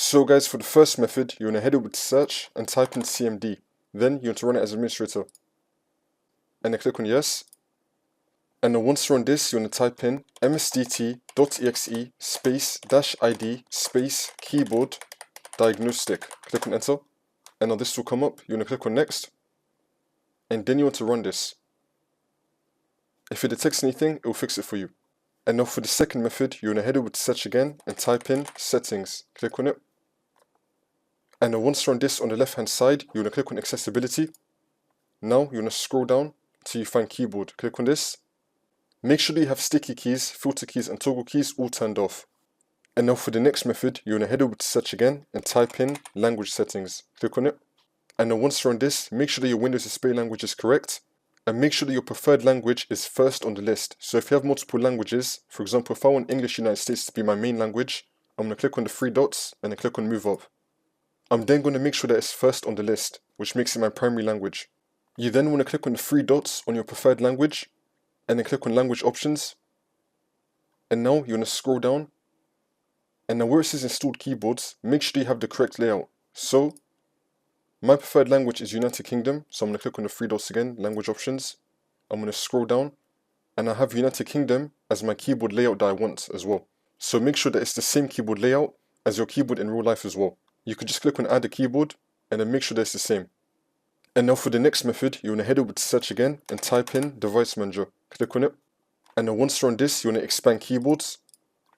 So guys, for the first method, you want to head over to search and type in CMD. Then you want to run it as administrator. And then click on yes. And then once you're on this, you want to type in msdt.exe space -id space keyboard diagnostic. Click on enter. And now this will come up. You want to click on next. And then you want to run this. If it detects anything, it will fix it for you. And now for the second method, you want to head over to search again and type in settings. Click on it. And then once you're on this on the left hand side, you want to click on accessibility. Now you want to scroll down till you find keyboard. Click on this. Make sure that you have sticky keys, filter keys and toggle keys all turned off. And now for the next method, you want to head over to search again and type in language settings. Click on it. And then once you're on this, make sure that your Windows display language is correct. And make sure that your preferred language is first on the list. So if you have multiple languages, for example, if I want English United States to be my main language, I'm going to click on the three dots and then click on move up. I'm then going to make sure that it's first on the list, which makes it my primary language. You then want to click on the three dots on your preferred language and then click on language options. And now you want to scroll down. And now where it says installed keyboards, make sure you have the correct layout. So my preferred language is United Kingdom, so I'm going to click on the three dots again, language options. I'm going to scroll down, and I have United Kingdom as my keyboard layout that I want as well. So make sure that it's the same keyboard layout as your keyboard in real life as well. You could just click on add a keyboard, and then make sure that it's the same. And now for the next method, you want to head over to search again, and type in device manager. Click on it, and then once you're on this, you want to expand keyboards,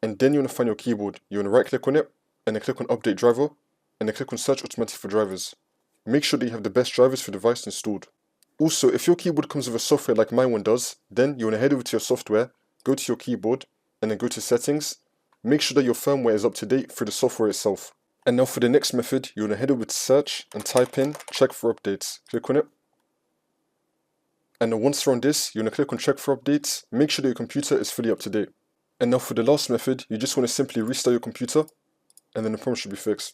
and then you want to find your keyboard. You want to right click on it, and then click on update driver, and then click on search automatic for drivers. Make sure that you have the best drivers for the device installed. Also, if your keyboard comes with a software like my one does, then you want to head over to your software, go to your keyboard, and then go to settings. Make sure that your firmware is up to date through the software itself. And now for the next method, you want to head over to search and type in check for updates. Click on it. And then once you're on this, you want to click on check for updates. Make sure that your computer is fully up to date. And now for the last method, you just want to simply restart your computer, and then the problem should be fixed.